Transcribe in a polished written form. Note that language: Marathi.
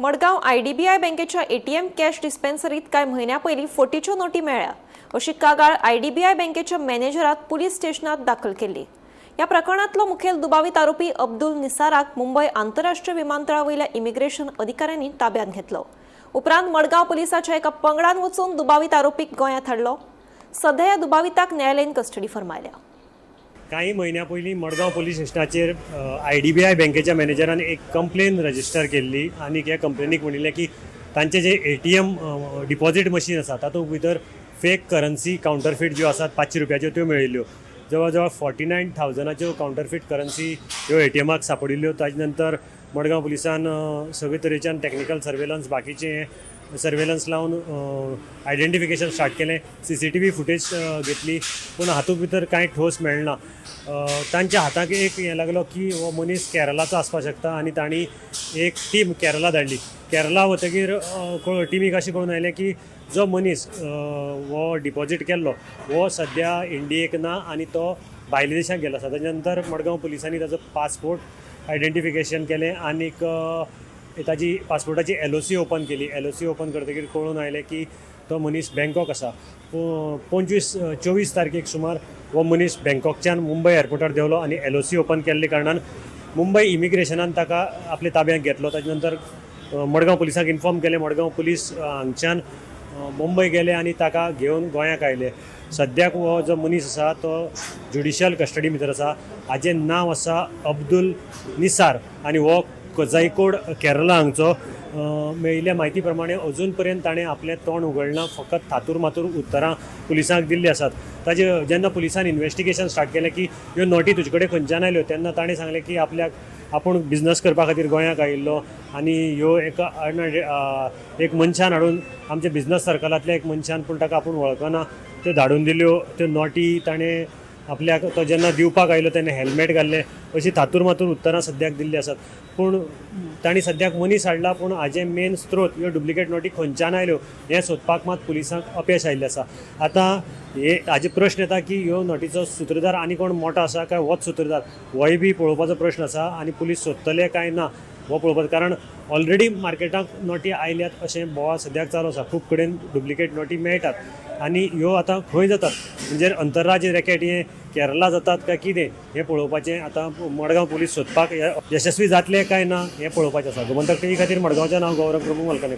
मडगाव IDBI बँकेच्या ATM कॅश डिस्पेन्सरीत काय महिन्या पयलीं फटीच्यो नोटी मेळ्ळ्या अशी कागाळ IDBI बँकेच्या मॅनेजरात पुलीस स्टेशनात दाखल केली। या प्रकरणातलो मुखेल दुबावित आरोपी अब्दुल निसाराक मुंबई आंतरराष्ट्रीय विमानतळावयल्या इमिग्रेशन अधिकाऱ्यांनी ताब्यात घेतलो। उपरांत मडगाव पुलिसाच्या एका पंगडान वचून दुबावित आरोपीक गोंयांत हाडलो। सध्या या दुबाविताक न्यायालयीन कस्टडी फर्मायल्या। काही महिन्या पयलीं मडगाव पुलीस स्टेशनाचेर IDBI बँकेच्या मॅनेजरान एक कंप्लेन रजिस्टर केल्ली आणि ह्या कंप्लेनीक म्हणिल्लें की तांचे जे ATM डिपॉझिट मशीन आसा तातूंत भितर फेक करन्सी काउंटरफीट ज्यो आसात 500 रुपयाच्यो त्यो मेळिल्ल्यो। जवळ जवळ 49,000च्यो काउंटरफीट करन्सी ह्यो ATMाक सांपडिल्ल्यो। ताजे नंतर मडगाव पुलिसान सगळे तरेच्यान टॅक्निकल सर्वेलन्स बाकीचे सर्वेलन्स लावन आयडेंटिफिकेशन स्टार्ट केलें। CCTV फुटेज घेतली पूण हातूंत भितर कांय ठोस मेळना। तांच्या हाताक एक हें लागलो की हो मनीस केरळाचो आसपाक शकता आनी तांणी एक टीम केरळा धाडली। केरळा वतकीर टिमीक अशें कळून आयलें की जो मनीस हो डिपॉझीट केल्लो हो सद्या इंडियेक ना आनी तो भायल्या देशाक गेलो आसा। ताजे नंतर मडगांव पुलिसांनी ताजो पासपोर्ट आयडेंटिफिकेशन केलें आनीक ताजी पासपोर्टाची LOC ओपन केली। LOC ओपन करतकीर कळून आयलें की तो मनीस बँकॉक आसा। 24 तारखेक सुमार हो मनीस बँकॉकच्यान मुंबय एअरपोर्टार देवलो आनी LOC ओपन केल्ले कारणान मुंबय इमिग्रेशनान ताका आपल्या ताब्यांत घेतलो। ताजे नंतर मडगांव पुलिसाक इन्फॉर्म केलें। मडगांव पुलीस हांगच्यान मुंबय गेले आनी ताका घेवन गोंयाक आयले। सद्याक हो जो मनीस आसा तो ज्युडिशियल कस्टडी भितर आसा। हाजें नांव आसा अब्दुल निसार आनी हो कोझाईकोड केरळा हांगचो। मेळिल्ल्या म्हायती प्रमाणे अजून पर्यंत ताणें आपलें तोंड उगडना, फकत थातूर मातूर उतरां पुलिसांक दिल्लीं आसात। ताजे जेन्ना पुलिसान इन्वेस्टिगेशन स्टार्ट केलें की ह्यो नोटी तुजे कडेन खंयच्यान आयल्यो तेन्ना ताणें सांगलें की आपूण बिझनस करपा खातीर गोंयाक आयिल्लो आनी ह्यो एक मनशान हाडून आमच्या बिझनस सर्कलांतल्या एक मनशान पूण ताका आपूण वळखना त्यो धाडून दिल्यो। त्यो नोटी ताणें आपल्याक तो जेन्ना दिवपाक आयलो तेन्ना हेल्मेट घाल्लें अशीं थातूर मातूर उतरां सद्याक दिल्लीं आसात। पूण तांणी सद्याक मनीस हाडला पूण हाजें मेन स्त्रोत ह्यो डुप्लिकेट नोटी खंयच्यान आयल्यो हें सोदपाक मात पुलिसांक अपयश आयिल्लें आसा। आतां हाजे प्रश्न येता की ह्यो नोटीचो सूत्रधार आनी कोण मोठो आसा काय होच सूत्रधार होय बी पळोवपाचो प्रश्न आसा आनी पुलीस सोदतले काय ना हो पळोवपाचो। कारण ऑलरेडी मार्केटाक नोटी आयल्यात अशें बोवाळ सद्याक चालू आसा। खूब कडेन डुप्लिकेट नोटी मेळटात आनी ह्यो आतां खंय जातात म्हणजे अंतरराज्य रॅकेट हें केरळा जातात काय कितें हें पळोवपाचें आतां मडगांव पुलीस सोदपाक यशस्वी जातले काय ना हें पळोवपाचें आसा। गोमंतक टीव्ही खातीर मडगांवचें नांव गौरव प्रभू मलकानेकर।